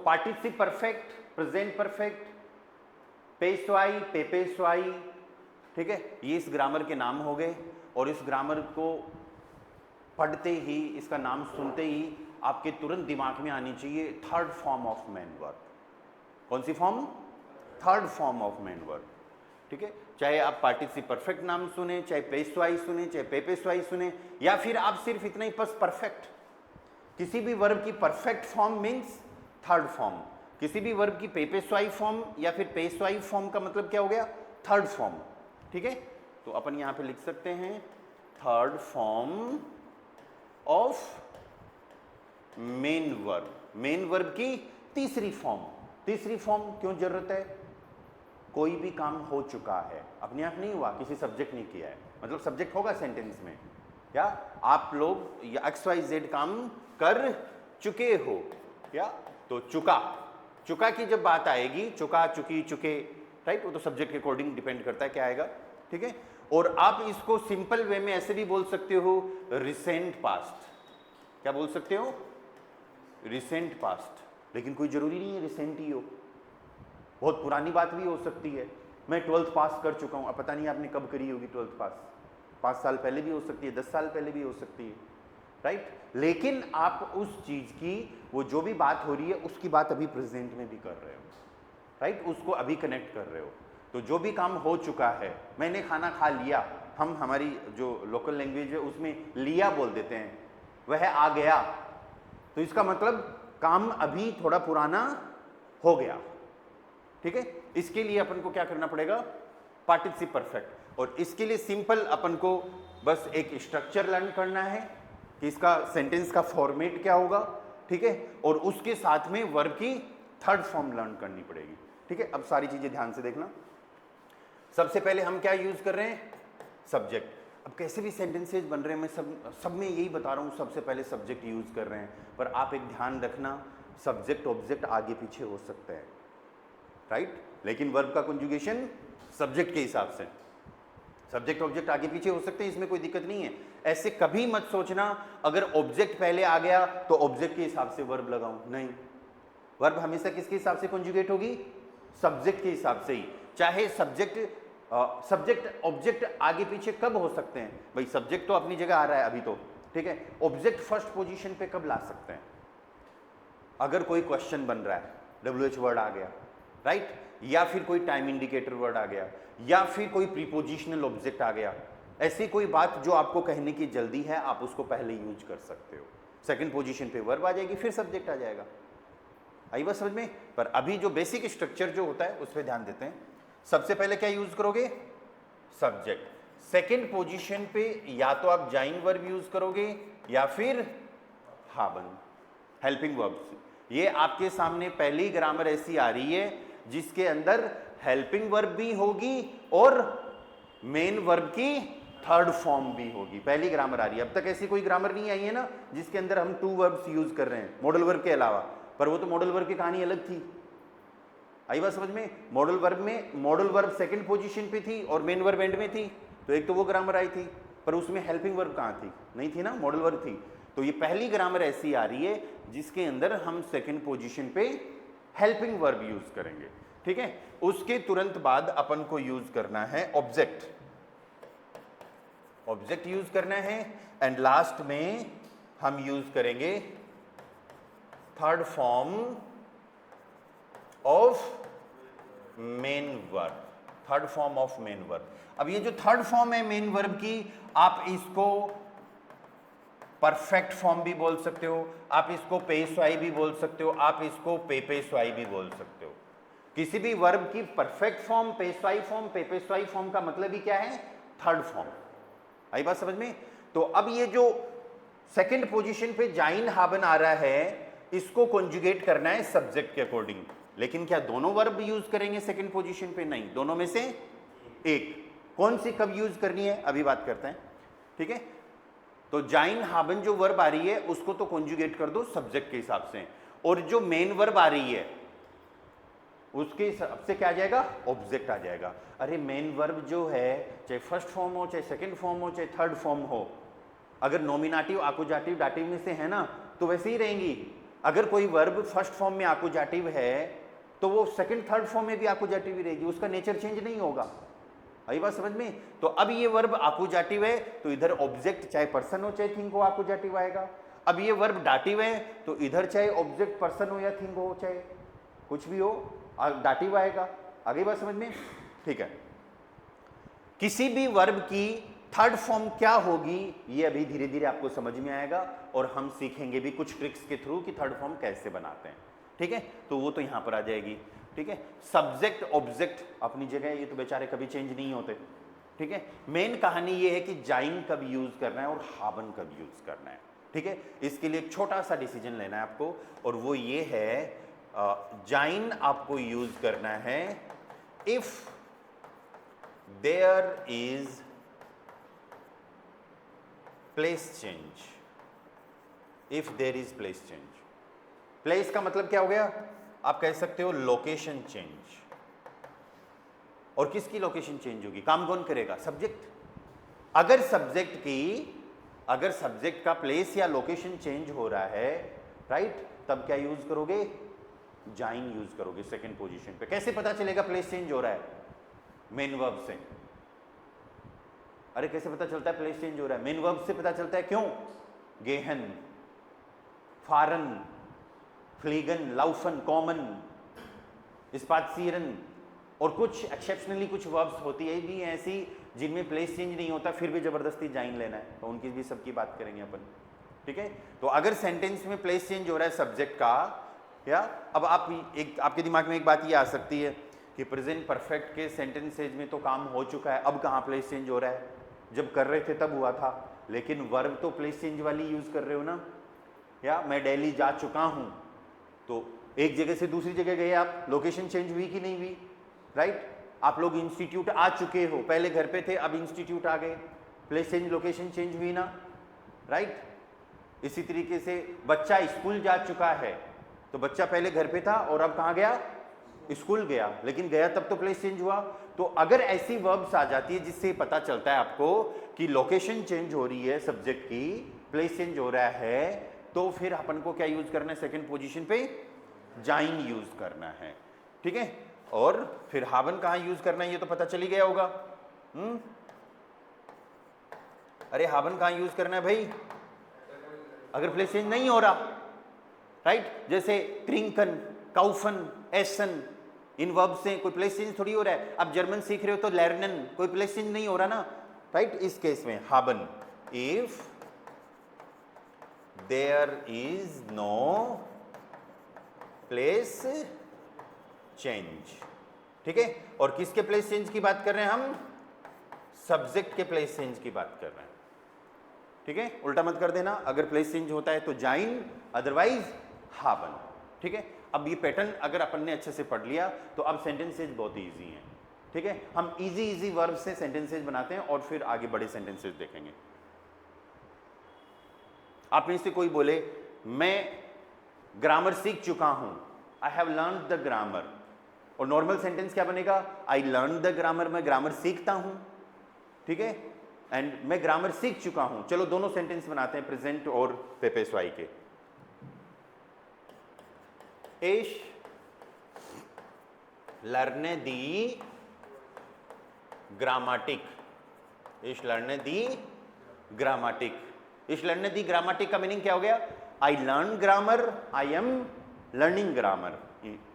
पार्टिसिप perfect, present perfect, पेशवाई, पेपेशवाई, ठीक है, ये इस ग्रामर के नाम हो गए। और इस ग्रामर को पढ़ते ही, इसका नाम सुनते ही आपके तुरंत दिमाग में आनी चाहिए third form of main verb. कौन सी form? Third form of main verb, ठीक है। चाहे आप पार्टिसिप परफेक्ट नाम सुने, चाहे पेशवाई सुने, चाहे पेपेशवाई सुने, या फिर आप सिर्फ इतना ही बस परफेक्ट, किसी भी वर्ब की perfect form means third form, किसी भी वर्ब की पेपेशवाई फॉर्म या फिर पेशवाई फॉर्म का मतलब क्या हो गया? थर्ड फॉर्म, ठीक है। तो अपन यहां पे लिख सकते हैं third form of main verb, main verb की तीसरी फॉर्म। तीसरी फॉर्म क्यों जरूरत है? कोई भी काम हो चुका है, अपने आप नहीं हुआ, किसी सब्जेक्ट नहीं किया है, मतलब सब्जेक्ट होगा सेंटेंस में, क्या आप लोग XYZ काम कर चुके हो क्या? तो चुका, चुका की जब बात आएगी, चुका, चुकी, चुके, राइट, वो तो सब्जेक्ट के अकॉर्डिंग डिपेंड करता है क्या आएगा, ठीक है। और आप इसको सिंपल वे में ऐसे भी बोल सकते हो रिसेंट पास्ट। क्या बोल सकते हो? Recent past. लेकिन कोई जरूरी नहीं है रिसेंट ही हो, बहुत पुरानी बात भी हो सकती है। मैं 12th पास कर चुका हूं, अब पता नहीं आपने कब करी होगी 12th पास, 5 साल पहले भी हो सकती है, 10 साल पहले भी हो सकती है, राइट। लेकिन आप उस चीज की, वो जो भी बात हो रही है उसकी बात अभी प्रेजेंट में भी कर रहे हो, राइट, उसको अभी कनेक्ट कर रहे हो। तो जो भी काम हो चुका है, मैंने खाना खा लिया, हम हमारी जो लोकल लैंग्वेज है उसमें लिया बोल देते हैं, वह आ गया, तो इसका मतलब काम अभी थोड़ा पुराना हो गया, ठीक है। इसके लिए अपन को क्या करना पड़ेगा? पार्टिसिप परफेक्ट। और इसके लिए सिंपल अपन को बस एक स्ट्रक्चर लर्न करना है कि इसका सेंटेंस का फॉर्मेट क्या होगा, ठीक है, और उसके साथ में वर्ब की थर्ड फॉर्म लर्न करनी पड़ेगी, ठीक है। अब सारी चीजें ध्यान से देखना। सबसे पहले हम क्या यूज कर रहे हैं? सब्जेक्ट। अब कैसे भी सेंटेंसेज बन रहे हैं, मैं सब में यही बता रहा हूँ, सबसे पहले सब्जेक्ट यूज कर रहे हैं, पर आप एक ध्यान रखना, सब्जेक्ट ऑब्जेक्ट आगे पीछे हो सकते हैं, राइट, लेकिन वर्ब का कंजुगेशन सब्जेक्ट के हिसाब से, सब्जेक्ट ऑब्जेक्ट आगे पीछे हो सकते हैं, इसमें कोई दिक्कत नहीं है। ऐसे कभी मत सोचना अगर ऑब्जेक्ट पहले आ गया तो ऑब्जेक्ट के हिसाब से वर्ब लगाऊं, नहीं, वर्ब हमेशा किसके हिसाब से कंजुगेट होगी? सब्जेक्ट के हिसाब से ही। चाहे सब्जेक्ट ऑब्जेक्ट आगे पीछे कब हो सकते हैं? भाई सब्जेक्ट तो अपनी जगह आ रहा है अभी तो, ठीक है, ऑब्जेक्ट फर्स्ट पोजीशन पे कब ला सकते हैं? अगर कोई क्वेश्चन बन रहा है, WH वर्ड आ गया, राइट, या फिर कोई टाइम इंडिकेटर वर्ड आ गया, या फिर कोई प्रीपोजिशनल ऑब्जेक्ट आ गया, ऐसी कोई बात जो आपको कहने की जल्दी है, आप उसको पहले यूज कर सकते हो। सेकंड पोजीशन पे वर्ब आ जाएगी, फिर सब्जेक्ट आ जाएगा। आई बात समझ में? पर अभी जो बेसिक स्ट्रक्चर जो होता है उस पर ध्यान देते हैं। सबसे पहले क्या यूज करोगे? सब्जेक्ट। सेकंड पोजीशन पे या तो आप जाइन वर्ब यूज करोगे या फिर हाबन, हेल्पिंग वर्ब्स। ये आपके सामने पहली ग्रामर ऐसी आ रही है जिसके अंदर हेल्पिंग वर्ब भी होगी और मेन वर्ब की थर्ड फॉर्म भी होगी। पहली ग्रामर आ रही है, अब तक ऐसी कोई ग्रामर नहीं आई है ना जिसके अंदर हम 2 वर्ब्स यूज कर रहे हैं मॉडल वर्ब के अलावा, पर वो तो मॉडल वर्ब की कहानी अलग थी। आई बात समझ में? मॉडल वर्ब सेकंड पोजीशन पे थी और मेन वर्ब एंड में थी, तो एक तो वो ग्रामर आई थी, पर उसमें हेल्पिंग वर्ब कहाँ थी? नहीं थी ना, मॉडल वर्ब थी। तो ये पहली ग्रामर ऐसी आ रही है जिसके अंदर हम सेकंड पोजीशन पे हेल्पिंग वर्ब यूज करेंगे, ठीक है। उसके तुरंत बाद अपन को यूज करना है ऑब्जेक्ट, ऑब्जेक्ट यूज करना है, एंड लास्ट में हम यूज करेंगे third form of main verb, third form of main verb. अब ये जो थर्ड फॉर्म है मेन वर्ब की, आप इसको परफेक्ट फॉर्म भी बोल सकते हो, आप इसको पेशवाई भी बोल सकते हो, आप इसको पेपेशवाई भी बोल सकते हो। किसी भी वर्ब की परफेक्ट फॉर्म, पेशवाई फॉर्म, पेपेशवाई फॉर्म का मतलब ही क्या है? Third form. आई बात समझ में? तो अब ये जो सेकंड पोजीशन पे जाइन हाबन आ रहा है, इसको कॉन्जुगेट करना है सब्जेक्ट के अकॉर्डिंग। लेकिन क्या दोनों वर्ब यूज करेंगे सेकंड पोजीशन पे? नहीं, दोनों में से एक। कौन सी कब यूज करनी है अभी बात करते हैं, ठीक है। तो जाइन हाबन जो वर्ब आ रही है उसको तो कॉन्जुगेट कर दो सब्जेक्ट के हिसाब से, और जो मेन वर्ब आ रही है उसके हिसाब से क्या आ जाएगा? ऑब्जेक्ट आ जाएगा। अरे मेन वर्ब जो है, चाहे फर्स्ट फॉर्म हो, चाहे सेकंड फॉर्म हो, चाहे थर्ड फॉर्म हो, अगर नॉमिनेटिव, आकुजाटिव, डाटिव में से है ना, तो वैसे ही रहेंगी। अगर कोई वर्ब फर्स्ट फॉर्म में आकुजाटिव है तो वो सेकंड थर्ड फॉर्म में भी आकुजाटिव ही रहेगी, उसका नेचर चेंज नहीं होगा। आई बात समझ में? तो अब ये वर्ब आकुजाटिव है तो इधर ऑब्जेक्ट चाहे पर्सन हो चाहे थिंग हो आकुजाटिव आएगा। अब ये वर्ब डाटिव है तो इधर चाहे ऑब्जेक्ट पर्सन हो या थिंग हो चाहे कुछ भी हो डाटिव आएगा। आगे बात समझ में? ठीक है। किसी भी वर्ब की थर्ड फॉर्म क्या होगी ये अभी धीरे धीरे आपको समझ में आएगा और हम सीखेंगे भी कुछ ट्रिक्स के थ्रू कि थर्ड फॉर्म कैसे बनाते हैं। ठीक है, तो वो तो यहां पर आ जाएगी। ठीक है, सब्जेक्ट ऑब्जेक्ट अपनी जगह, ये तो बेचारे कभी चेंज नहीं होते। ठीक है, मेन कहानी ये है कि जाइन कब यूज करना है और हाबन कब यूज करना है। ठीक है, इसके लिए एक छोटा सा डिसीजन लेना है आपको और वो ये है जाइन आपको यूज करना है if there is place change. If there is place change, place का मतलब क्या हो गया? आप कह सकते हो लोकेशन चेंज। और किसकी लोकेशन चेंज होगी? काम कौन करेगा? सब्जेक्ट। अगर सब्जेक्ट का प्लेस या लोकेशन चेंज हो रहा है, राइट, तब क्या यूज करोगे? जाइन यूज करोगे सेकंड पोजीशन पे। कैसे पता चलेगा प्लेस चेंज हो रहा है? मेन वर्ब से। अरे कैसे पता चलता है प्लेस चेंज हो रहा है? मेन वर्ब से पता चलता है। क्यों? गेहन, फारन, फ्लीगन, लाउफन, कॉमन, स्पात्सीरन और कुछ एक्सेप्शनली कुछ वर्ब्स होती है भी ऐसी जिनमें प्लेस चेंज नहीं होता फिर भी जबरदस्ती जाइन लेना है, तो उनकी भी सबकी बात करेंगे अपन। ठीक है, तो अगर सेंटेंस में प्लेस चेंज हो रहा है सब्जेक्ट का, या अब आपके दिमाग में एक बात ये आ सकती है कि प्रेजेंट परफेक्ट के सेंटेंसेज में तो काम हो चुका है, अब कहाँ प्लेस चेंज हो रहा है? जब कर रहे थे तब हुआ था, लेकिन वर्ब तो प्लेस चेंज वाली यूज कर रहे हो ना। या मैं दिल्ली जा चुका हूं, तो एक जगह से दूसरी जगह गए आप, लोकेशन चेंज हुई कि नहीं हुई? राइट। आप लोग इंस्टीट्यूट आ चुके हो, पहले घर पे थे अब इंस्टीट्यूट आ गए, प्लेस चेंज, लोकेशन चेंज हुई ना। राइट। इसी तरीके से बच्चा स्कूल जा चुका है, तो बच्चा पहले घर पे था और अब कहाँ गया? स्कूल गया, लेकिन गया तब तो प्लेस चेंज हुआ। तो अगर ऐसी वर्ब्स आ जाती है जिससे पता चलता है आपको कि लोकेशन चेंज हो रही है सब्जेक्ट की, प्लेस चेंज हो रहा है, तो फिर अपन को क्या यूज करना है? सेकंड पोजीशन पे जाइन यूज करना है। ठीक है, और फिर हावन कहाँ यूज करना है ये तो पता चल ही गया होगा। अरे हावन कहाँ यूज करना है भाई? अगर प्लेस चेंज नहीं हो रहा, राइट, जैसे ट्रिंकन, काउफन, एसन, इन वर्ब से कोई प्लेस चेंज थोड़ी हो रहा है। आप जर्मन सीख रहे हो तो लर्नन, कोई प्लेस चेंज नहीं हो रहा ना, राइट। इस केस में हाबन, if there is no place change. ठीक है, और किसके प्लेस चेंज की बात कर रहे हैं हम? सब्जेक्ट के प्लेस चेंज की बात कर रहे हैं। ठीक है, उल्टा मत कर देना, अगर प्लेस चेंज होता है तो जाइन, अदरवाइज हाबन। ठीक है, अब ये पैटर्न अगर अपन ने अच्छे से पढ़ लिया तो अब सेंटेंसेज बहुत इजी हैं। ठीक है, हम इजी वर्ब से सेंटेंसेज बनाते हैं और फिर आगे बड़े सेंटेंसेज देखेंगे। आप में से कोई बोले मैं ग्रामर सीख चुका हूं, I have learn the grammar, और नॉर्मल सेंटेंस क्या बनेगा? आई लर्न द ग्रामर, मैं ग्रामर सीखता हूं। ठीक है, एंड मैं ग्रामर सीख चुका हूं। चलो दोनों सेंटेंस बनाते हैं प्रेजेंट और पेपेस्वाई के। Ich lerne die Grammatik. Ich lerne die Grammatik. Ich lerne die Grammatik का मीनिंग क्या हो गया? I learn grammar, I am learning grammar.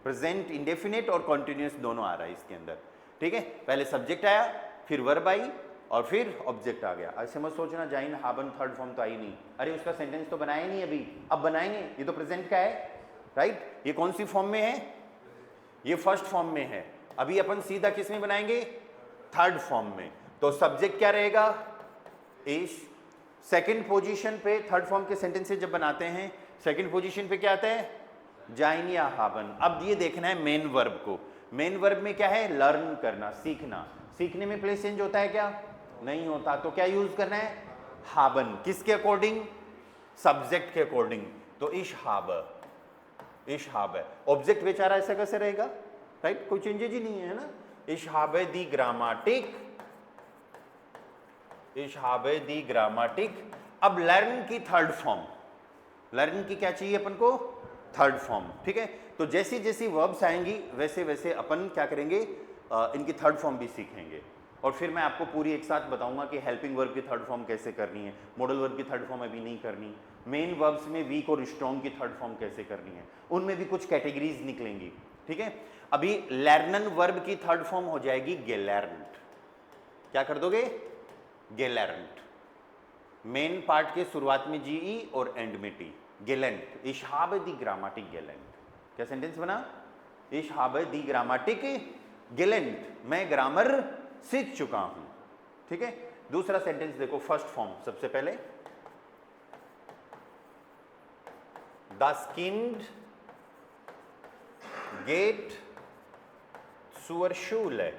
Present indefinite और कॉन्टिन्यूस दोनों आ रहा है इसके अंदर। ठीक है, पहले सब्जेक्ट आया, फिर वर्ब आई और फिर ऑब्जेक्ट आ गया। ऐसे मत सोचना जाइन हाबन थर्ड फॉर्म तो आई नहीं, अरे उसका सेंटेंस तो बनाया नहीं अभी, अब बनाएंगे, ये तो प्रेजेंट का है। राइट, ये कौन सी फॉर्म में है? ये फर्स्ट फॉर्म में है। अभी अपन सीधा किस में बनाएंगे? थर्ड फॉर्म में। तो सब्जेक्ट क्या रहेगा? इश। सेकंड पोजीशन पे थर्ड फॉर्म के सेंटेंसेस जब बनाते हैं सेकंड पोजीशन पे क्या आता है? जाइन या हाबन। अब ये देखना है मेन वर्ब को। मेन वर्ब में क्या है? लर्न करना, सीखना। सीखने में प्लेस चेंज होता है क्या? नहीं होता। तो क्या यूज करना है? हाबन। किसके अकॉर्डिंग? सब्जेक्ट के अकॉर्डिंग। तो इश हाब, इश हाब है। ऑब्जेक्ट बेचारा ऐसा कैसे रहेगा? राइट, कोई चेंजेज ही नहीं है ना। इश हाबे दी ग्रामाटिक, इश हाबे दी ग्रामाटिक। अब लर्न की थर्ड फॉर्म, लर्न की क्या चाहिए अपन को? थर्ड फॉर्म, ठीक है। तो जैसी जैसी वर्ब्स आएंगी वैसे वैसे अपन क्या करेंगे, इनकी थर्ड फॉर्म भी सीखेंगे। और फिर मैं आपको पूरी एक साथ बताऊंगा कि हेल्पिंग वर्ब की थर्ड फॉर्म कैसे करनी है, मॉडल वर्ब की थर्ड फॉर्म अभी नहीं करनी, मेन वर्ब्स में वीक और स्ट्रॉन्ग की थर्ड फॉर्म कैसे करनी है, उनमें भी कुछ कैटेगरीज निकलेंगी, ठीक है। अभी लर्नन वर्ब की थर्ड फॉर्म हो जाएगी गेलर्न्ट। क्या कर दोगे, गेलर्न्ट। मेन पार्ट के शुरुआत में जीई और एंड में टी, गेलेंट। Ich habe die Grammatik gelernt। क्या सेंटेंस बना, Ich habe die Grammatik gelernt, मैं ग्रामर सीख चुका हूं, ठीक है। दूसरा सेंटेंस देखो, फर्स्ट फॉर्म सबसे पहले, Das Kind geht zur Schule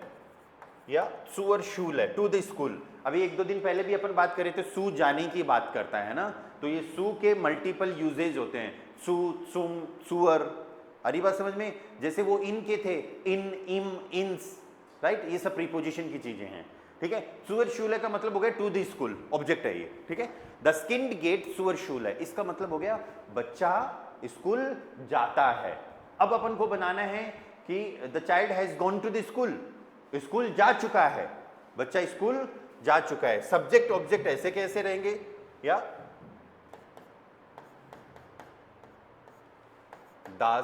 या zur Schule to the school। अभी एक दो दिन पहले भी अपन बात कर रहे थे, सू जाने की बात करता है ना, तो ये सू के मल्टीपल यूजेज होते हैं, सू, सुम, सुअर। अरे बात समझ में, जैसे वो इन के थे, इन, इम, इंस, राइट, ये सब प्रीपोजिशन की चीजें हैं, ठीक है। सुअर शूले का मतलब हो गया टू द स्कूल, ऑब्जेक्ट है ये, ठीक है। द स्किन्ड गेट सुअर शूले, इसका मतलब हो गया बच्चा स्कूल जाता है। अब अपन को बनाना है कि the child has gone to the school, school जा चुका है, बच्चा स्कूल जा चुका है। सब्जेक्ट ऑब्जेक्ट ऐसे कैसे रहेंगे, या द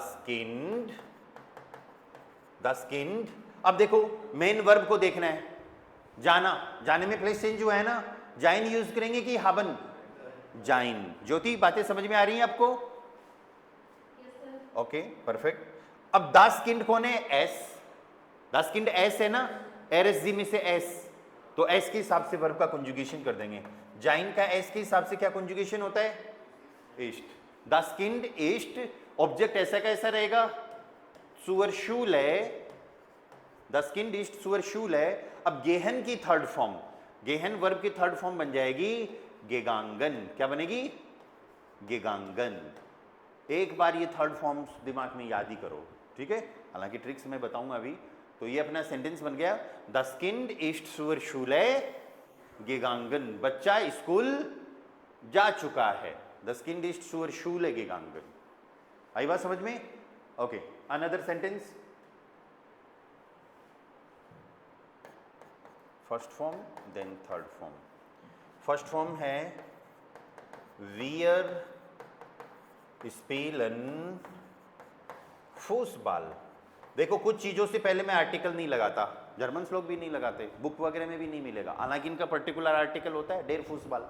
स्किन्ड। अब देखो मेन वर्ब को देखना है, जाना, जाने में प्लेस चेंज हुआ है ना, जाइन यूज करेंगे कि हाबन, जाइन। ज्योति बातें समझ में आ रही हैं आपको, ओके परफेक्ट। अब द स्किन्ड कौन है, एस, द स्किन्ड एस है ना, एरएसजी में से एस, तो एस के हिसाब से वर्ब का कंजुगेशन कर देंगे। जाइन का एस के हिसाब से क्या कंजुगेशन होता है, east. The skinned east, object ऐसा कैसा रहेगा, सुअर शूल है, द स्किन्ड ईस्ट सुअर शूल है। अब गेहन की थर्ड फॉर्म, गेहन वर्ब की थर्ड फॉर्म बन जाएगी गेगांगन। क्या बनेगी, गेगांगन। एक बार ये थर्ड फॉर्म्स दिमाग में याद ही करो, ठीक है, हालांकि ट्रिक्स मैं बताऊंगा अभी। तो ये अपना सेंटेंस बन गया, द स्किन्ड ईस्ट सुअर शूले गेगांगन, बच्चा स्कूल जा चुका है, द स्किन्ड ईस्ट सुअर शूले गेगांगन। आई बात समझ में, okay. Another sentence, first form then third form. First form है वियर स्पीलन फुटबॉल। देखो कुछ चीजों से पहले मैं आर्टिकल नहीं लगाता, जर्मन लोग भी नहीं लगाते, बुक वगैरह में भी नहीं मिलेगा, हालांकि इनका पर्टिकुलर आर्टिकल होता है डेर फुटबॉल।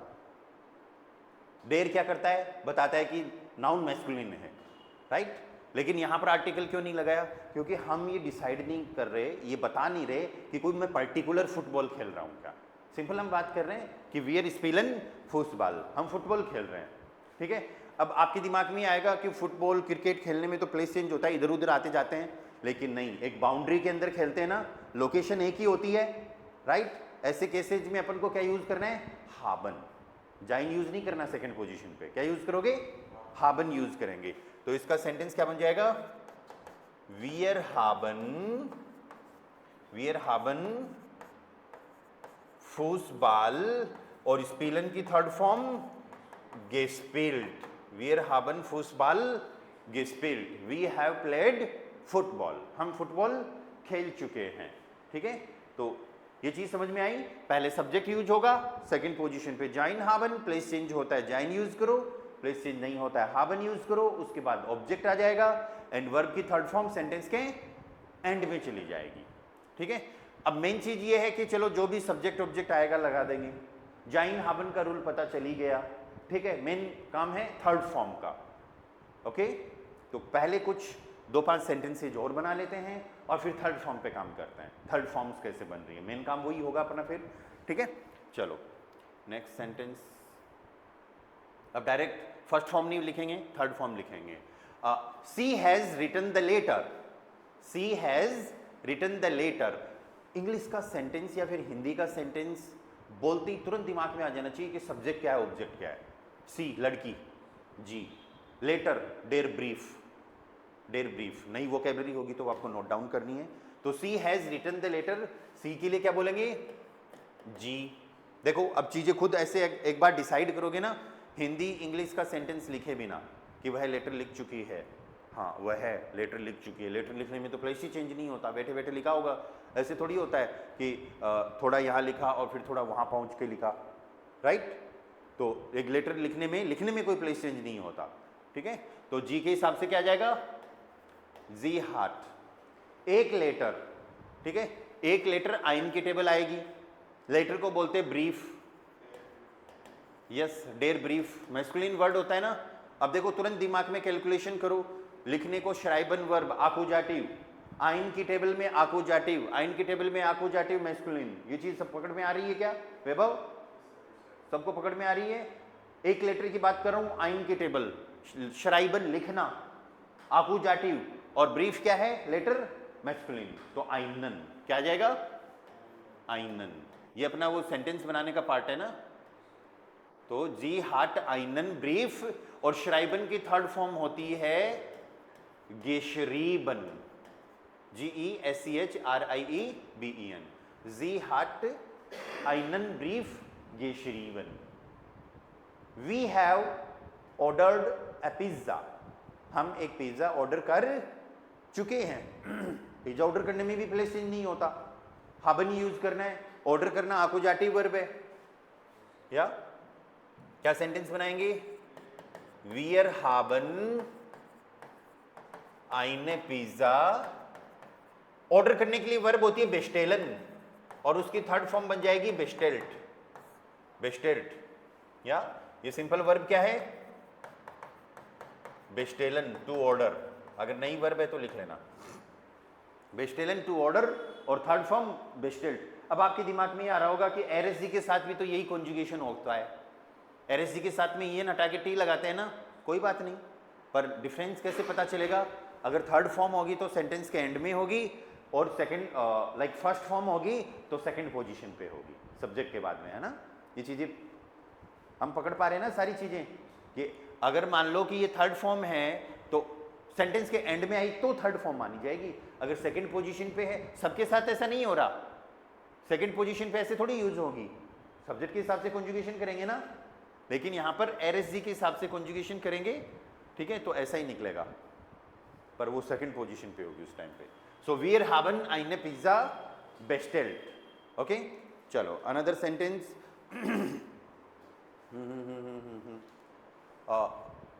डेर क्या करता है, बताता है कि नाउन मैस्कुलिन है, राइट। लेकिन यहां पर आर्टिकल क्यों नहीं लगाया, क्योंकि हम ये डिसाइड नहीं कर रहे, ये बता नहीं रहे कि कोई मैं पर्टिकुलर फुटबॉल खेल रहा हूं क्या। सिंपल हम बात कर रहे हैं कि वियर स्पीलन फुटबॉल, हम फुटबॉल खेल रहे हैं, ठीक है। अब आपके दिमाग में आएगा कि फुटबॉल क्रिकेट खेलने में तो प्लेस चेंज होता है, इधर उधर आते जाते हैं, लेकिन नहीं, एक बाउंड्री के अंदर खेलते हैं ना, लोकेशन एक ही होती है, राइट। ऐसे केसेज में अपन को क्या यूज करना है, हाबन। जाइन यूज नहीं करना सेकंड पोजीशन पे, क्या यूज करोगे, हाबन यूज करेंगे। तो इसका सेंटेंस क्या बन जाएगा, वियर हाबन फुटबॉल, और स्पीलन की थर्ड फॉर्म गेस्पिल्ट, वियर हाबन फुटबॉल गेस्पिल्ट, वी हैव प्लेड फुटबॉल, हम फुटबॉल खेल चुके हैं, ठीक है। तो ये चीज समझ में आई, पहले सब्जेक्ट यूज होगा, सेकंड पोजीशन पे जाइन हाबन, प्लेस चेंज होता है जाइन यूज करो, प्लेस चेंज नहीं होता है हाबन यूज करो, उसके बाद ऑब्जेक्ट आ जाएगा, एंड वर्ब की थर्ड फॉर्म सेंटेंस के एंड में चली जाएगी, ठीक है। अब मेन चीज ये है कि चलो जो भी सब्जेक्ट ऑब्जेक्ट आएगा लगा देंगे, जाइन हाबन का रूल पता चली गया, ठीक है। मेन काम है थर्ड फॉर्म का, ओके। तो पहले कुछ 2-5 सेंटेंसेज और बना लेते हैं और फिर थर्ड फॉर्म पे काम करते हैं, थर्ड फॉर्म्स कैसे बन रही है, मेन काम वही होगा अपना फिर, ठीक है। चलो नेक्स्ट सेंटेंस, अब डायरेक्ट फर्स्ट फॉर्म नहीं लिखेंगे, थर्ड फॉर्म लिखेंगे। She has written the letter, she has written the letter. English का सेंटेंस या फिर हिंदी का सेंटेंस बोलते ही तुरंत दिमाग में आ जाना चाहिए कि सब्जेक्ट क्या है, ऑब्जेक्ट क्या है। सी लड़की, जी, लेटर डेयर ब्रीफ, डेयर ब्रीफ नई वोकैबुलरी होगी तो आपको नोट डाउन करनी है। तो she has written the letter, she के लिए क्या बोलेंगे, जी। देखो अब चीजें खुद ऐसे एक बार डिसाइड करोगे ना, हिंदी इंग्लिश का सेंटेंस लिखे बिना कि वह लेटर लिख चुकी है, हाँ वह है, लेटर लिख चुकी है। लेटर लिखने में तो प्लेस ही चेंज नहीं होता, बैठे बैठे लिखा होगा। ऐसे थोड़ी होता है कि थोड़ा यहाँ लिखा और फिर थोड़ा वहाँ पहुँच के लिखा, राइट। तो एक लेटर लिखने में कोई प्लेस चेंज नहीं होता, ठीक है। तो जी के हिसाब से क्या आ जाएगा, जी हार्ट। एक लेटर, ठीक है, एक लेटर आइन की टेबल आएगी। लेटर को बोलते हैं brief, yes, der brief masculine word होता है ना। अब देखो तुरंत दिमाग में कैलकुलेशन करो, लिखने को श्राइबन वर्ब आकुजाटिव, आइन की टेबल में आकुजाटिव, आइन की टेबल में आकुजाटिव मैस्कुलिन, ये चीज सब पकड़ में आ रही है क्या वैभव, सबको पकड़ में आ रही है। एक लेटर की बात कर रहा हूं, आइन की टेबल, श्राइबन लिखना, आकुजाटिव, और ब्रीफ क्या है, लेटर मैस्कुलिन, तो आइनन क्या आ जाएगा, आइनन। ये अपना वो सेंटेंस बनाने का पार्ट है ना। तो जी हार्ट आइनन ब्रीफ, और श्राइबन की थर्ड फॉर्म होती है गेशरीबन, GESCHRIEBEN, जी हार्ट आइनन ब्रीफ गेशरीबन। We have ordered a pizza, हम एक पिज्जा ऑर्डर कर चुके हैं। पिज्जा ऑर्डर करने में भी प्लेस चेंज नहीं होता, हाबन यूज करना है, ऑर्डर करना आकुजाटिव वर्ब है। या क्या सेंटेंस बनाएंगे, वियर हाबन आइने पिज्जा, ऑर्डर करने के लिए वर्ब होती है बेस्टेलन, और उसकी थर्ड फॉर्म बन जाएगी बेस्टेल्ट, बेस्टेल्ट। या ये सिंपल वर्ब क्या है, बेस्टेलन, टू ऑर्डर। अगर नई वर्ब है तो लिख लेना, बेस्टेलन टू ऑर्डर, और थर्ड फॉर्म बेस्टेल्ट। अब आपके दिमाग में ये आ रहा होगा कि एरएसजी के साथ भी तो यही कॉन्जुगेशन होता है, एरएसजी के साथ में ये हटा के टी लगाते हैं ना, कोई बात नहीं, पर डिफरेंस कैसे पता चलेगा, अगर थर्ड फॉर्म होगी तो सेंटेंस के एंड में होगी, और सेकंड लाइक फर्स्ट फॉर्म होगी तो सेकंड पोजीशन पे होगी, सब्जेक्ट के बाद में, है ना। ये चीजें हम पकड़ पा रहे हैं ना सारी चीजें, कि अगर मान लो कि ये थर्ड फॉर्म है तो सेंटेंस के एंड में आई तो थर्ड फॉर्म मानी जाएगी, अगर सेकंड पोजीशन पे है। सबके साथ ऐसा नहीं हो रहा, सेकंड पोजीशन पे ऐसे थोड़ी यूज होगी, सब्जेक्ट के हिसाब से कॉन्जुगेशन करेंगे ना, लेकिन यहां पर एरएसजी के हिसाब से कॉन्जुगेशन करेंगे, ठीक है, तो ऐसा ही निकलेगा, पर वो सेकंड पोजीशन पे होगी उस टाइम पे। सो वीर हावन आइने पिज्जा बेस्टेल्ट, ओके। चलो another sentence,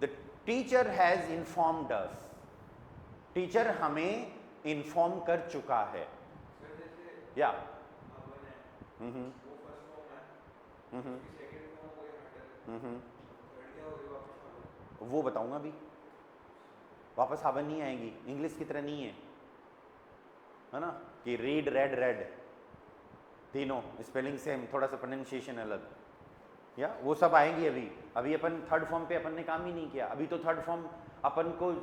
the teacher has informed us, teacher हमें इन्फॉर्म कर चुका है। या वो बताऊंगा अभी, वापस हावन नहीं आएगी, इंग्लिश की तरह नहीं है ना, कि रीड रेड रेड, तीनों स्पेलिंग सेम, थोड़ा सा प्रोनाउंसिएशन अलग, या वो सब आएंगी अभी। अभी अपन थर्ड फॉर्म पे अपन ने काम ही नहीं किया, अभी तो थर्ड फॉर्म अपन को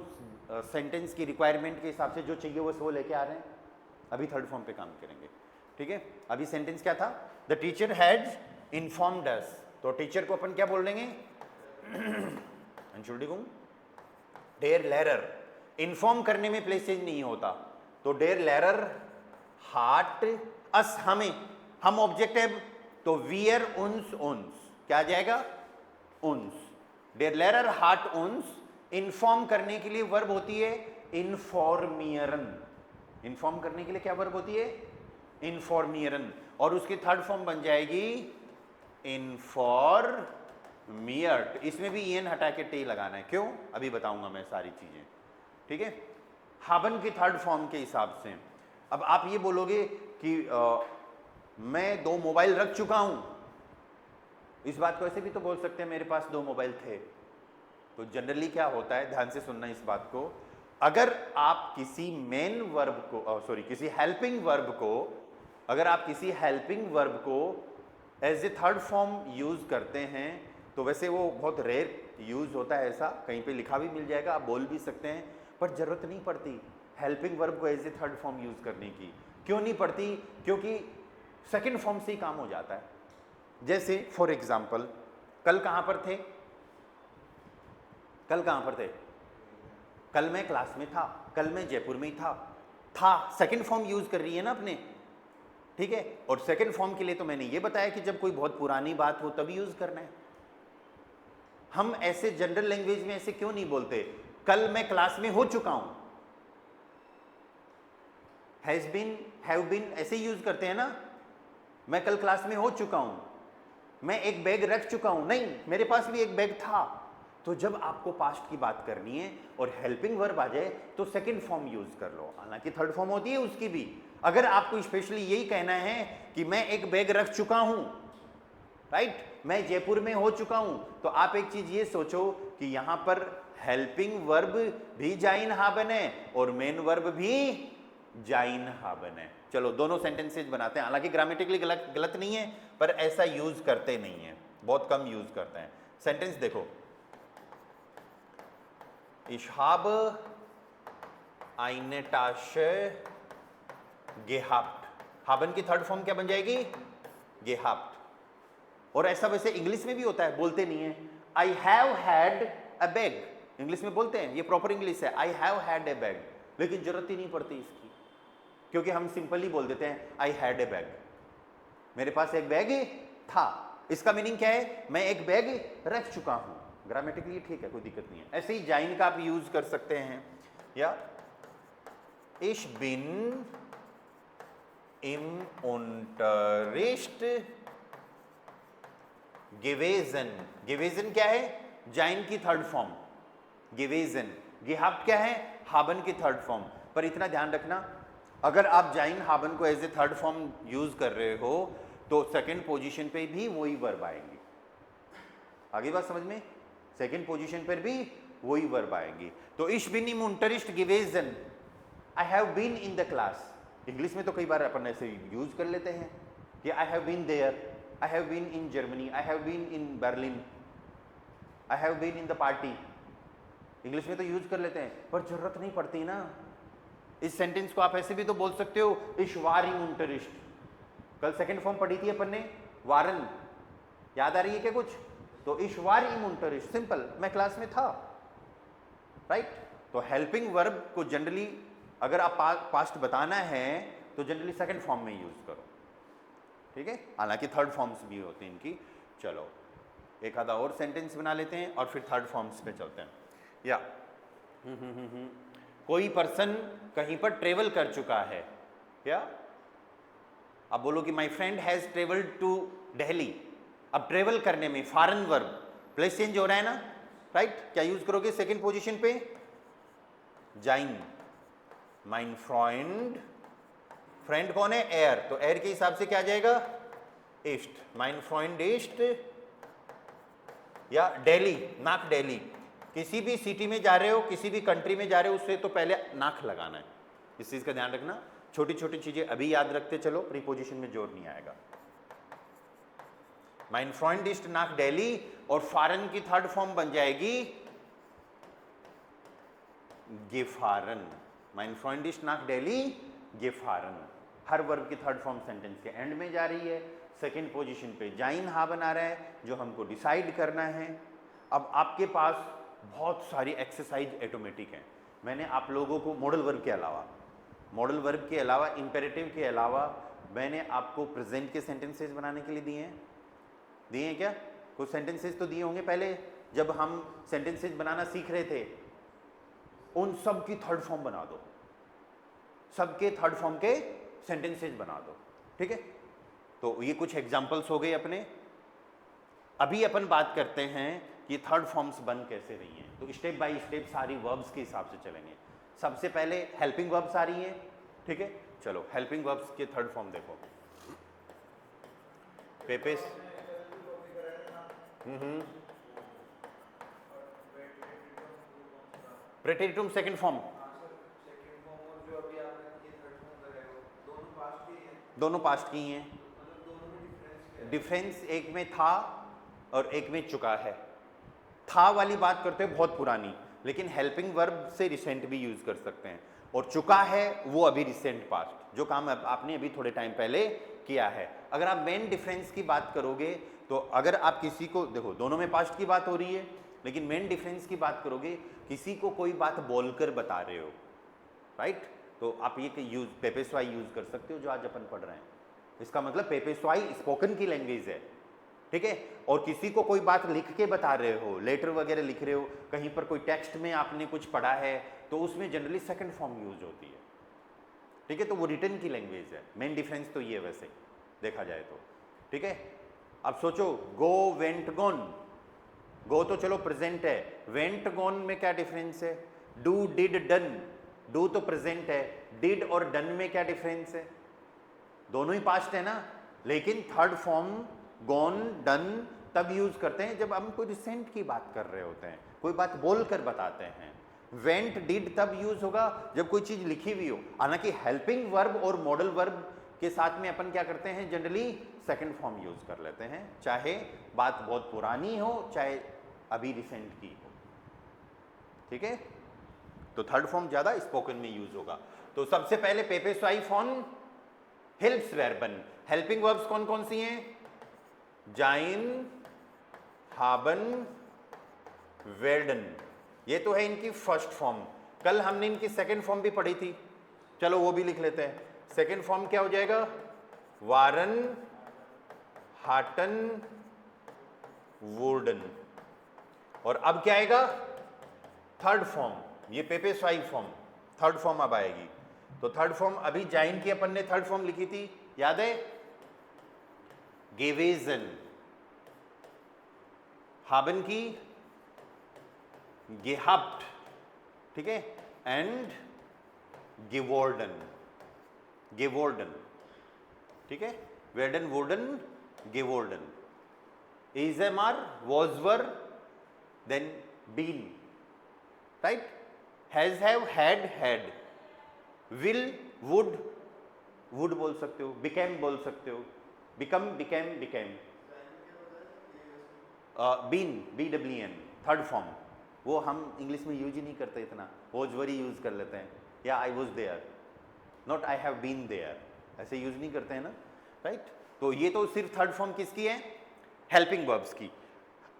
सेंटेंस की रिक्वायरमेंट के हिसाब से जो चाहिए वो लेके आ रहे हैं, अभी थर्ड फॉर्म पे काम करेंगे, ठीक है। अभी सेंटेंस क्या था, द टीचर हैज इन्फॉर्म्ड अस, तो टीचर को अपन क्या बोल देंगे, अंशुल्डिगुंग डेर लेरर, इन्फॉर्म करने में प्लेस चेंज नहीं होता, तो डेर लेरर हार्ट अस, हमें, हम ऑब्जेक्ट है, तो वियर उन्स उन्स क्या आ जाएगा, उन्स, डेर लेरर हार्ट उन्स। इन्फॉर्म करने के लिए वर्ब होती है इन्फॉर्मियरन, इन्फॉर्म करने के लिए क्या वर्ब होती है, इन्फॉर्मियरन, और उसकी थर्ड फॉर्म बन जाएगी इन्फॉर्मियर्ट। इसमें भी ईएन हटा के टे लगाना है, क्यों, अभी बताऊंगा मैं सारी चीजें, ठीक है। हाबन की थर्ड फॉर्म के हिसाब से अब आप ये बोलोगे कि मैं 2 मोबाइल रख चुका हूं, इस बात को ऐसे भी तो बोल सकते हैं मेरे पास 2 मोबाइल थे। तो जनरली क्या होता है, ध्यान से सुनना इस बात को, अगर आप किसी मेन वर्ब को किसी हेल्पिंग वर्ब को, अगर आप किसी हेल्पिंग वर्ब को as a third form use करते हैं, तो वैसे वो बहुत रेयर यूज होता है, ऐसा कहीं पे लिखा भी मिल जाएगा, आप बोल भी सकते हैं, पर जरूरत नहीं पड़ती हेल्पिंग वर्ब को as a third form use करने की। क्यों नहीं पड़ती, क्योंकि सेकंड फॉर्म से ही काम हो जाता है। जैसे फॉर एग्जाम्पल, कल कहां पर थे, कल कहां पर थे, कल मैं क्लास में था, कल मैं जयपुर में ही था सेकंड फॉर्म यूज कर रही है ना अपने, ठीक है। और सेकंड फॉर्म के लिए तो मैंने ये बताया कि जब कोई बहुत पुरानी बात हो तभी यूज करना है। हम ऐसे जनरल लैंग्वेज में ऐसे क्यों नहीं बोलते, कल मैं क्लास में हो चुका हूं। हैज बीन, हैव बीन ऐसे यूज करते हैं ना, मैं कल क्लास में हो चुका हूं, मैं एक बैग रख चुका हूं, नहीं मेरे पास भी एक बैग था। तो जब आपको पास्ट की बात करनी है और हेल्पिंग वर्ब आ जाए तो सेकंड फॉर्म यूज कर लो, हालांकि थर्ड फॉर्म होती है उसकी भी। अगर आपको स्पेशली यही कहना है कि मैं एक बैग रख चुका हूं, राइट, मैं जयपुर में हो चुका हूं, तो आप एक चीज ये सोचो कि यहां पर हेल्पिंग वर्ब भी जाइन हाबन है और मेन वर्ब भी जाइन हाबन है। चलो दोनों सेंटेंसेज बनाते हैं, हालांकि ग्रामेटिकली गलत नहीं है, पर ऐसा यूज करते नहीं है, बहुत कम यूज करते हैं। सेंटेंस देखो, Ich habe eine Tasche gehabt। haben की थर्ड फॉर्म क्या बन जाएगी? gehabt। और ऐसा वैसे इंग्लिश में भी होता है, बोलते नहीं है। I have had a bag, English में बोलते हैं, ये प्रॉपर इंग्लिश है, I have had a bag, लेकिन जरूरत ही नहीं पड़ती इसकी, क्योंकि हम सिंपली बोल देते हैं I had a bag, मेरे पास एक बैग था। इसका मीनिंग क्या है? मैं एक बैग रख चुका हूं। ग्रामेटिकली ठीक है, कोई दिक्कत नहीं है। ऐसे ही जाइन का आप यूज कर सकते हैं, या Ich bin im Unterricht gewesen। gewesen क्या है? जाइन की थर्ड फॉर्म gewesen। gehabt क्या है? haben की थर्ड फॉर्म। पर इतना ध्यान रखना, अगर आप जाइन हाबन को as a third form use कर रहे हो तो सेकंड पोजीशन पे भी वही वर्ब आएंगे। आगे बात समझ में? सेकंड पोजीशन पर भी वही वर्ब आएंगी। तो Ich bin im Unterricht gewesen, I have been in the class। English में तो कई बार अपन ऐसे यूज कर लेते हैं कि I have been there, I have been in Germany, I have been in Berlin, I have been in the party। English में तो यूज कर लेते हैं, पर जरूरत नहीं पड़ती ना। इस सेंटेंस को आप ऐसे भी तो बोल सकते हो Ich war im Unterricht। कल सेकंड फॉर्म पढ़ी थी अपन ने, वारन, याद आ रही है क्या कुछ? तो Ich war im Unterricht, simple, मैं क्लास में था, राइट। तो हेल्पिंग वर्ब को जनरली अगर आप पास्ट बताना है तो जनरली सेकंड फॉर्म में यूज करो, ठीक है। हालांकि थर्ड फॉर्म्स भी होती हैं इनकी। चलो एक आधा और सेंटेंस बना लेते हैं और फिर थर्ड फॉर्म्स पे चलते हैं। या कोई पर्सन कहीं पर ट्रेवल कर चुका है, या अब बोलो कि my friend has travelled to Delhi. अब ट्रेवल करने में फॉरेन वर्ब, प्लेस चेंज हो रहा है ना, राइट। क्या यूज करोगे सेकंड पोजीशन पे? जाइन। माइन फ्रेंड, फ्रेंड कौन है? एयर, तो एयर के हिसाब से क्या आ जाएगा? ईस्ट। माइन फ्रेंड ईस्ट, या दिल्ली, नाक दिल्ली। किसी भी सिटी में जा रहे हो, किसी भी कंट्री में जा रहे हो, उससे तो पहले नाक लगाना है। इस चीज का ध्यान रखना, छोटी छोटी चीजें अभी याद रखते चलो, प्रीपोजिशन में जोर नहीं आएगा। माइन फ्रेंड ईस्ट नाक दिल्ली, और फॉरेन की थर्ड फॉर्म बन जाएगी गेफारन। माइन फ्रेंड ईस्ट नाक दिल्ली, गेफारन। हर वर्ब की थर्ड फॉर्म सेंटेंस के एंड में जा रही है, सेकंड पोजीशन पे जाइन हा बना रहा है, जो हमको डिसाइड करना है। अब आपके पास बहुत सारी एक्सरसाइज ऑटोमेटिक हैं। मैंने आप लोगों को मॉडल वर्ब के अलावा इंपेरेटिव के अलावा मैंने आपको प्रेजेंट के सेंटेंसेस बनाने के लिए दिए हैं क्या? कुछ सेंटेंसेस तो दिए होंगे पहले जब हम सेंटेंसेस बनाना सीख रहे थे। उन सब की थर्ड फॉर्म बना दो, सबके थर्ड फॉर्म के सेंटेंसेस बना दो, ठीक है। तो ये कुछ एग्जांपल्स हो गए अपने। अभी अपन बात करते हैं कि थर्ड फॉर्म्स बन कैसे रही हैं। तो स्टेप बाय स्टेप सारी वर्ब्स के हिसाब से चलेंगे। सबसे पहले हेल्पिंग वर्ब्स आ रही हैं, ठीक है। चलो हेल्पिंग वर्ब्स के थर्ड फॉर्म देखो। पेपेस, प्रेटेरिटुम सेकंड फॉर्म, दोनों पास्ट की हैं। डिफरेंस एक में था और एक में चुका है। था वाली बात करते हैं बहुत पुरानी, लेकिन हेल्पिंग वर्ब से रिसेंट भी यूज कर सकते हैं। और चुका है वो अभी रिसेंट पास्ट, जो काम आपने अभी थोड़े टाइम पहले किया है। अगर आप मेन डिफरेंस की बात करोगे तो अगर आप किसी को देखो, दोनों में पास्ट की बात हो रही है, लेकिन मेन डिफरेंस की बात करोगे, किसी को कोई बात बोलकर बता रहे हो, राइट, तो आप ये यूज पेपेस्वाई यूज कर सकते हो, जो आज अपन पढ़ रहे हैं। इसका मतलब पेपेस्वाई स्पोकन की लैंग्वेज है, ठीक है। और किसी को कोई बात लिख के बता रहे हो, लेटर वगैरह लिख रहे हो, कहीं पर कोई टेक्स्ट में आपने कुछ पढ़ा है, तो उसमें जनरली सेकंड फॉर्म यूज होती है, ठीक है। तो वो रिटर्न की लैंग्वेज है, मेन डिफरेंस तो ये वैसे देखा जाए तो, ठीक है। अब सोचो गो वेंट गॉन, गो तो चलो प्रेजेंट है, वेंट गॉन में क्या डिफरेंस है? डू डिड डन, डू तो प्रेजेंट है, डिड और डन में क्या डिफरेंस है? दोनों ही पास्ट है ना, लेकिन थर्ड फॉर्म गॉन डन तब यूज करते हैं जब हम कोई रिसेंट की बात कर रहे होते हैं, कोई बात बोलकर बताते हैं। वेंट डिड तब यूज होगा जब कोई चीज लिखी हुई हो। हालांकि हेल्पिंग वर्ब और मॉडल वर्ब के साथ में अपन क्या करते हैं, जनरली सेकंड फॉर्म यूज कर लेते हैं, चाहे बात बहुत पुरानी हो चाहे अभी रिसेंट की हो, ठीक है। तो थर्ड फॉर्म ज्यादा स्पोकन में यूज होगा। तो सबसे पहले पेपे स्वाई फॉन हेल्प्स वर्बन। हेल्पिंग वर्ब्स कौन कौन सी हैं? जाइन, हाबन, वेर्डन, ये तो है इनकी फर्स्ट फॉर्म। कल हमने इनकी सेकंड फॉर्म भी पढ़ी थी, चलो वो भी लिख लेते हैं। सेकंड फॉर्म क्या हो जाएगा? वारन, हाटन, वुर्डन। और अब क्या आएगा? थर्ड फॉर्म, ये पेपे स्वाई फॉर्म, थर्ड फॉर्म अब आएगी। तो थर्ड फॉर्म अभी जाइन की अपन ने थर्ड फॉर्म लिखी थी, याद है? गेवेजन। हाबन की गेहाप्ट, ठीक है, एंड गेवोर्डन, गेवोर्डन, ठीक है। वेर्डन, वुर्डन, गेवोर्डन। Is am, was were, then been, right. Has, have, had, had, will, would, would बोल सकते हो, बिकेम बोल सकते हो, become, became, became. Been, BWN, third form, वो हम इंग्लिश में यूज ही नहीं करते इतना, वॉज वर ही यूज कर लेते हैं, या I was there, not I have been there, ऐसे यूज नहीं करते हैं ना, राइट। तो ये तो सिर्फ थर्ड फॉर्म किसकी है? हेल्पिंग वर्ब्स की।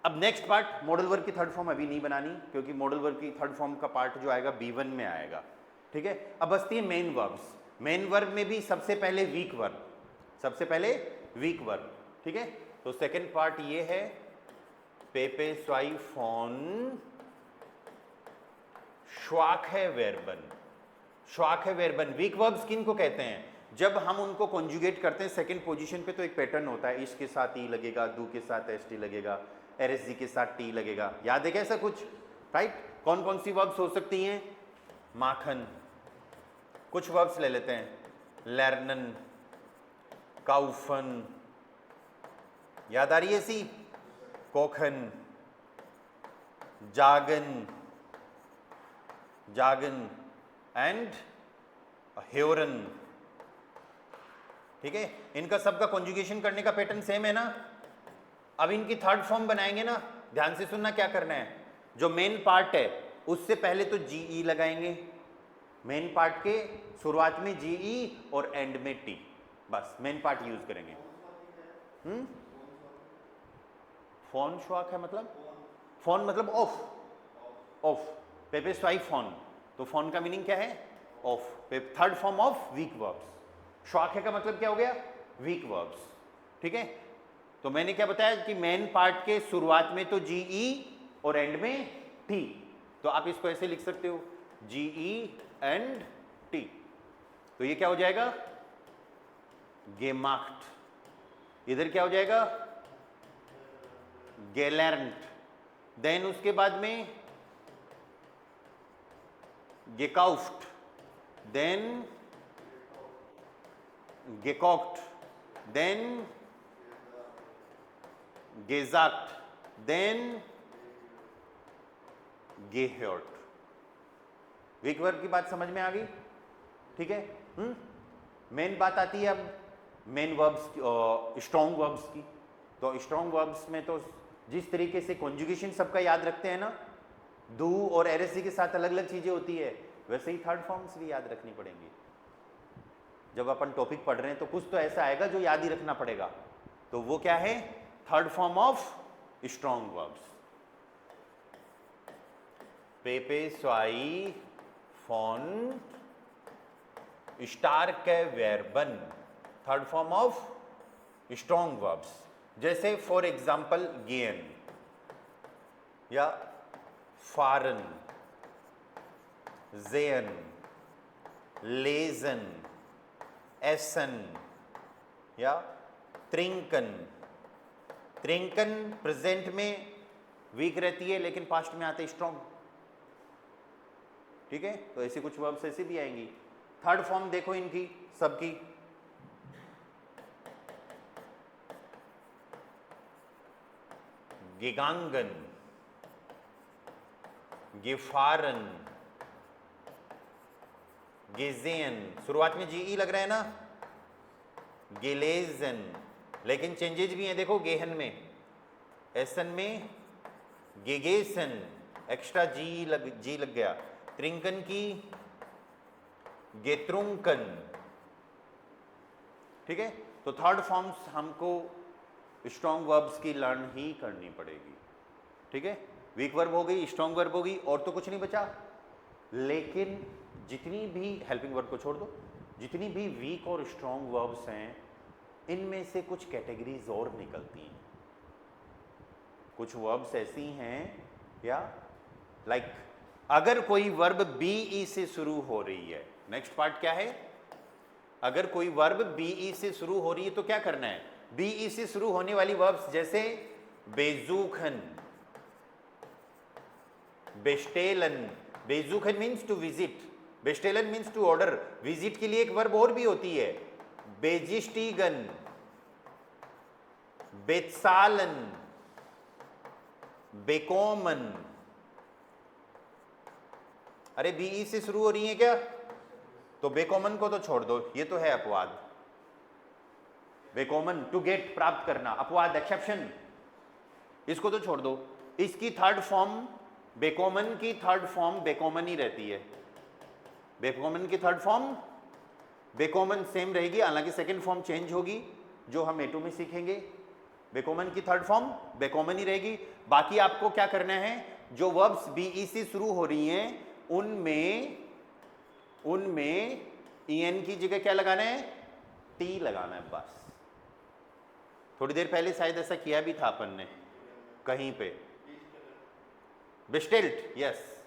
अब नेक्स्ट पार्ट, मॉडल वर्ब की थर्ड फॉर्म अभी नहीं बनानी, क्योंकि मॉडल वर्ब की थर्ड फॉर्म का पार्ट जो आएगा B1 में आएगा, ठीक है। अब बसती है मेन वर्ब्स। मेन वर्ब में भी सबसे पहले वीक वर्ब, सबसे पहले वीक वर्ब, ठीक है। तो सेकेंड पार्ट ये है पेपे स्वाई फॉन श्वाखे वेर्बन। श्वाखे वेर्बन, वीक वर्ब्स किन को कहते हैं? जब हम उनको कॉन्जुगेट करते हैं सेकंड पोजीशन पे, तो एक पैटर्न होता है, इश के साथ ई लगेगा, डू के साथ ST लगेगा, RSG के साथ T लगेगा, याद है क्या ऐसा कुछ, राइट। कौन कौन सी वर्ब्स हो सकती हैं? माखन, कुछ वर्ब्स ले लेते हैं, लर्नन, काउफन, याद आ रही है सी, कोखन, जागन, जागन एंड ह्योरन, ठीक है। इनका सबका कॉन्जुगेशन करने का पैटर्न सेम है ना। अब इनकी थर्ड फॉर्म बनाएंगे ना, ध्यान से सुनना क्या करना है। जो मेन पार्ट है उससे पहले तो GE लगाएंगे, मेन पार्ट के शुरुआत में GE और एंड में T, बस मेन पार्ट यूज करेंगे। फोन श्वाक है मतलब, फोन मतलब ऑफ, ऑफ, पेपे स्वाई फोन, तो फोन का मीनिंग क्या है? Of, third form of weak verbs. श्वाक का मतलब क्या हो गया? वीक वर्ब्स, ठीक है। तो मैंने क्या बताया कि मेन पार्ट के शुरुआत में तो GE और एंड में T, तो आप इसको ऐसे लिख सकते हो, GE एंड T। तो ये क्या हो जाएगा? गेमाक्ट। इधर क्या हो जाएगा? गेलर्नट। देन उसके बाद में गेकाउफ्ट, देन गेकॉक्ट, देन गेजाक्ट, देन गेहर्ट। वीक वर्ब की बात समझ में आ गई, ठीक है। मेन बात आती है अब मेन वर्ब्स, स्ट्रॉन्ग वर्ब्स की। तो स्ट्रॉन्ग वर्ब्स में तो जिस तरीके से कॉन्जुगेशन सबका याद रखते हैं ना, डू और RSG के साथ अलग अलग चीजें होती है, वैसे ही थर्ड फॉर्म्स भी याद रखनी पड़ेंगी। जब अपन टॉपिक पढ़ रहे हैं तो कुछ तो ऐसा आएगा जो याद ही रखना पड़ेगा, तो वो क्या है? Third form of strong verbs. पेपे स्वाई फॉन स्टार्के वेर्बन, third form of strong verbs. जैसे फॉर एग्जाम्पल गेन या फारन, जेन, लेजन, एसन या त्रिंकन। त्रिंकन प्रेजेंट में वीक रहती है लेकिन पास्ट में आते स्ट्रॉन्ग। ठीक है, तो ऐसी कुछ वर्ब्स ऐसी भी आएंगी। थर्ड फॉर्म देखो इनकी सबकी, गिगांगन, गिफारन, गेजेन, शुरुआत में जीई लग रहा है ना, गेलेजन, लेकिन चेंजेज भी हैं देखो, गेहन में, एसन में गेगेसन, एक्स्ट्रा जी लग गया। त्रिंकन की गेत्रुंकन। ठीक है, तो थर्ड फॉर्म्स हमको स्ट्रॉन्ग वर्ब्स की लर्न ही करनी पड़ेगी। ठीक है, वीक वर्ब हो गई, स्ट्रॉन्ग वर्ब हो गई, और तो कुछ नहीं बचा। लेकिन जितनी भी, हेल्पिंग वर्ब को छोड़ दो, जितनी भी वीक और स्ट्रॉन्ग वर्ब्स हैं इनमें से कुछ कैटेगरीज और निकलती हैं। कुछ वर्ब्स ऐसी हैं या लाइक अगर कोई वर्ब बीई से शुरू हो रही है, नेक्स्ट पार्ट क्या है, अगर कोई वर्ब बीई से शुरू हो रही है तो क्या करना है, बीई से शुरू होने वाली वर्ब्स जैसे बेजूखन, बेस्टेलन, बेजूखन मीन्स टू विजिट, बेस्टेलन मीन्स टू ऑर्डर, विजिट के लिए एक वर्ब और भी होती है, बेजिस्टीगन, बेत्सालन, बेकोमन। अरे बीई से शुरू हो रही है क्या, तो बेकोमन को तो छोड़ दो, ये तो है अपवाद। बेकोमन टू गेट, प्राप्त करना, अपवाद, एक्सेप्शन, इसको तो छोड़ दो। इसकी थर्ड फॉर्म, बेकोमन की थर्ड फॉर्म बेकोमन ही रहती है। बेकोमन की थर्ड फॉर्म बेकोमन सेम रहेगी, हालांकि सेकंड फॉर्म चेंज होगी जो हम A2 में सीखेंगे। बेकोमन की थर्ड फॉर्म बेकोमन ही रहेगी। बाकी आपको क्या करना है, जो वर्ब्स बीई से शुरू हो रही हैं उनमें en की जगह क्या लगाना है, टी लगाना है बस। थोड़ी देर पहले शायद ऐसा किया भी था अपन ने कहीं पे, बेस्टेल्ट, यस,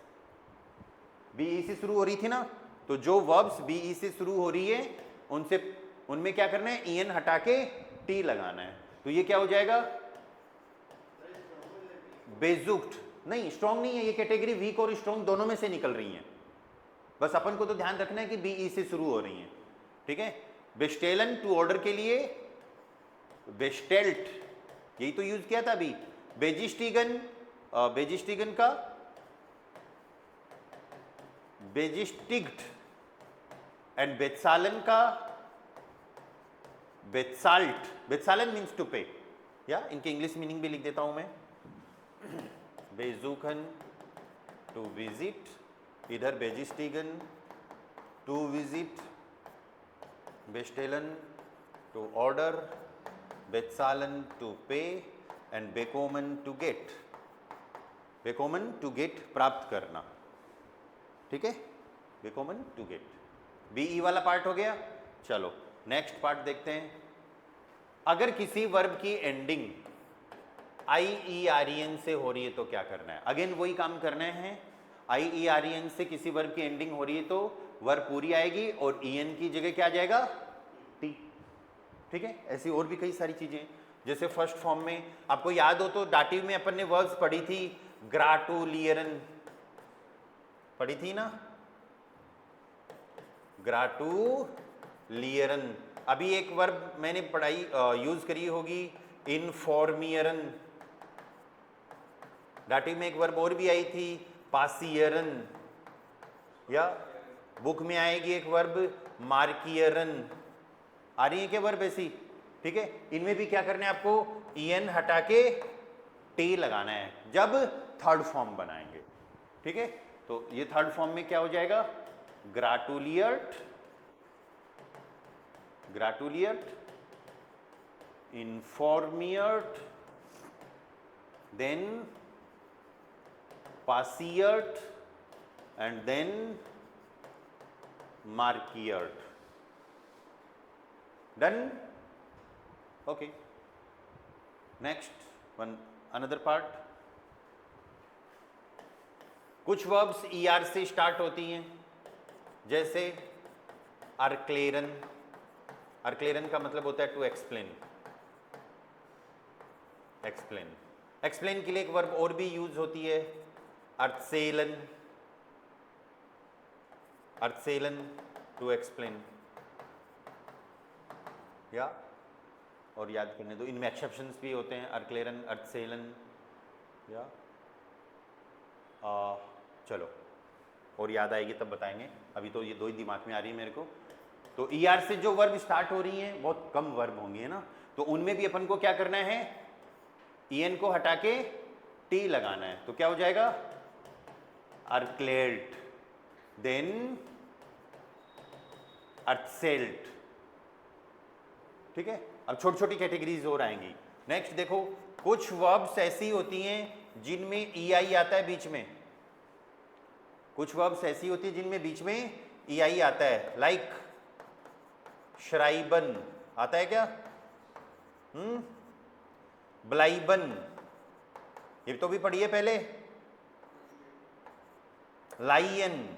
बीई से शुरू हो रही थी ना, तो जो वर्ब्स बीई से शुरू हो रही है उनमें क्या करना है, en हटा के टी लगाना है। तो ये क्या हो जाएगा, बेजुक्ट, नहीं स्ट्रॉन्ग नहीं है, ये कैटेगरी वीक और स्ट्रॉन्ग दोनों में से निकल रही हैं, बस अपन को तो ध्यान रखना है कि बीई से शुरू हो रही हैं। ठीक है, बेस्टेलन टू ऑर्डर के लिए बेस्टेल्ट, यही तो यूज किया था अभी। बेजिस्टीगन, बेजिस्टीगन का बेजिस्टिग्ट, एंड बेत्सालन का बेत्साल्ट, बेत्सालन मीन्स टू पे, या इनके इंग्लिश मीनिंग भी लिख देता हूं मैं, बेजूखन टू विजिट, इधर बेजिस्टीगन टू विजिट, बेस्टेलन टू ऑर्डर, बेत्सालन टू पे, एंड बेकोमन टू गेट, बेकोमन टू गेट प्राप्त करना। ठीक है, बेकोमन टू गेट, बीई वाला पार्ट हो गया। चलो नेक्स्ट पार्ट देखते हैं। अगर किसी वर्ब की एंडिंग IEREN से हो रही है तो क्या करना है, अगेन वही काम करना है। IEREN से किसी वर्ब की एंडिंग हो रही है तो वर्ब पूरी आएगी और en की जगह क्या आ जाएगा, टी। ठीक है, ऐसी और भी कई सारी चीजें, जैसे फर्स्ट फॉर्म में आपको याद हो तो डाटिव में अपन ने वर्ब्स पढ़ी थी, ग्राटुलियरन पढ़ी थी ना, ग्राटुलियरन। अभी एक वर्ब मैंने पढ़ाई यूज करी होगी, इनफॉर्मियरन। डाटिव में एक वर्ब और भी आई थी, पासियरन, या बुक में आएगी एक वर्ब मार्कियरन। आ रही है क्या वर्ब ऐसी? ठीक है, इनमें भी क्या करना है आपको, en हटा के टी लगाना है जब थर्ड फॉर्म बनाएंगे। ठीक है, तो ये थर्ड फॉर्म में क्या हो जाएगा, ग्राटुलियर्ट, ग्राटुलियर्ट, इनफॉर्मियर्ट, देन पासियर्ट, एंड देन मार्कियर्ट। Done? Okay, next one another part, कुछ वर्ब्स ER से स्टार्ट होती हैं, जैसे अर्क्लेरन। अर्क्लेरन का मतलब होता है टू एक्सप्लेन। एक्सप्लेन, एक्सप्लेन के लिए एक वर्ब और भी यूज होती है, अर्थसेलन। अर्थसेलन टू एक्सप्लेन, या और याद करने दो, इनमें एक्सेप्शंस भी होते हैं, अर्क्लेरन, अर्थसेलन, या चलो और याद आएगी तब बताएंगे, अभी तो ये दो ही दिमाग में आ रही है मेरे को। तो ER से जो वर्ब स्टार्ट हो रही हैं बहुत कम वर्ब होंगी, है ना, तो उनमें भी अपन को क्या करना है, EN को हटा के T लगाना है, तो क्या हो जाएगा, अर्क्लेट, देन अर्थसेल्ट। ठीक है, अब छोटी छोटी कैटेगरीज और आएंगी। नेक्स्ट देखो, कुछ वर्ब्स ऐसी होती हैं जिनमें EI आता है बीच में। कुछ वर्ब्स ऐसी होती है जिनमें बीच में EI आता है, लाइक श्राइबन आता है क्या, ब्लाइबन, ये तो भी पढ़िए पहले, लाइयन।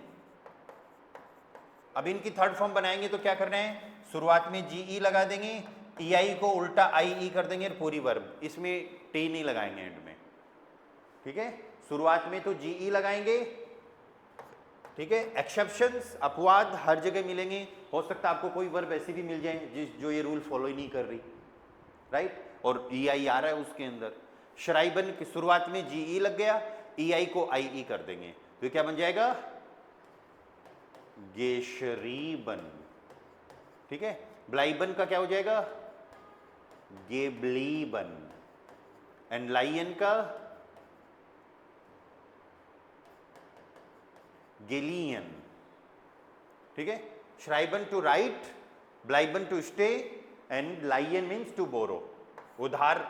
अब इनकी थर्ड फॉर्म बनाएंगे तो क्या करना है, शुरुआत में GE लगा देंगे, EI को उल्टा IE कर देंगे पूरी वर्ब, इसमें T नहीं लगाएंगे एंड में। ठीक है, शुरुआत में तो GE लगाएंगे। ठीक है, एक्सेप्शंस, अपवाद हर जगह मिलेंगे, हो सकता है आपको कोई वर्ब ऐसी भी मिल जाए जो ये रूल फॉलो ही नहीं कर रही, राइट, और EI आ रहा है उसके अंदर। श्राइबन की शुरुआत में GE लग गया, EI को IE कर देंगे, तो क्या बन जाएगा, गेशरीबन। ठीक है, ब्लाइबन का क्या हो जाएगा, गेबलीबन, एंड लाइयन का गेलियन। ठीक है, श्राइबन टू राइट, ब्लाइबन टू स्टे, एंड लाइयन मीन्स टू बोरो, उधार,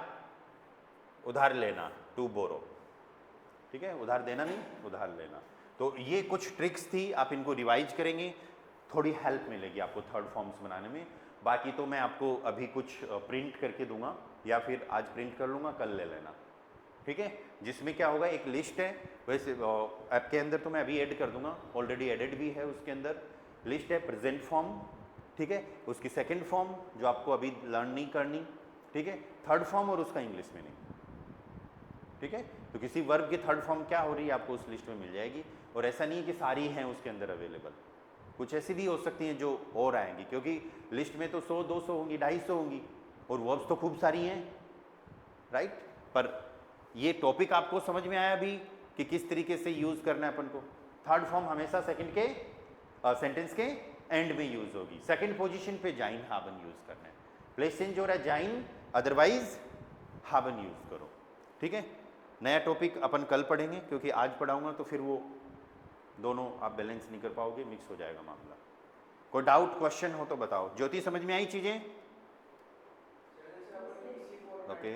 उधार लेना, टू बोरो। ठीक है, उधार देना नहीं, उधार लेना। तो ये कुछ ट्रिक्स थी, आप इनको रिवाइज करेंगे, थोड़ी हेल्प मिलेगी आपको थर्ड फॉर्म्स बनाने में। बाकी तो मैं आपको अभी कुछ प्रिंट करके दूंगा, या फिर आज प्रिंट कर लूँगा, कल ले लेना। ठीक है, जिसमें क्या होगा, एक लिस्ट है, वैसे ऐप के अंदर तो मैं अभी ऐड कर दूंगा, ऑलरेडी एडेड भी है, उसके अंदर लिस्ट है प्रेजेंट फॉर्म। ठीक है, उसकी सेकंड फॉर्म जो आपको अभी लर्न नहीं करनी, ठीक है, थर्ड फॉर्म और उसका इंग्लिश में नहीं। ठीक है, तो किसी वर्ब की थर्ड फॉर्म क्या हो रही है आपको उस लिस्ट में मिल जाएगी, और ऐसा नहीं है कि सारी हैं उसके अंदर अवेलेबल, कुछ ऐसी भी हो सकती हैं जो और आएंगी, क्योंकि लिस्ट में तो 100, 200 होंगी, 250 होंगी, और वर्ब्स तो खूब सारी हैं, राइट। पर ये टॉपिक आपको समझ में आया अभी कि किस तरीके से यूज करना है अपन को। थर्ड फॉर्म हमेशा सेकंड के सेंटेंस के एंड में यूज होगी, सेकंड पोजीशन पे जाइन हाबन यूज करना है, प्लेस चेंज हो रहा है जाइन, अदरवाइज हाबन यूज करो। ठीक है, नया टॉपिक अपन कल पढ़ेंगे, क्योंकि आज पढ़ाऊंगा तो फिर वो दोनों आप बैलेंस नहीं कर पाओगे, मिक्स हो जाएगा मामला। कोई डाउट क्वेश्चन हो तो बताओ। ज्योति समझ में आई चीजें? ओके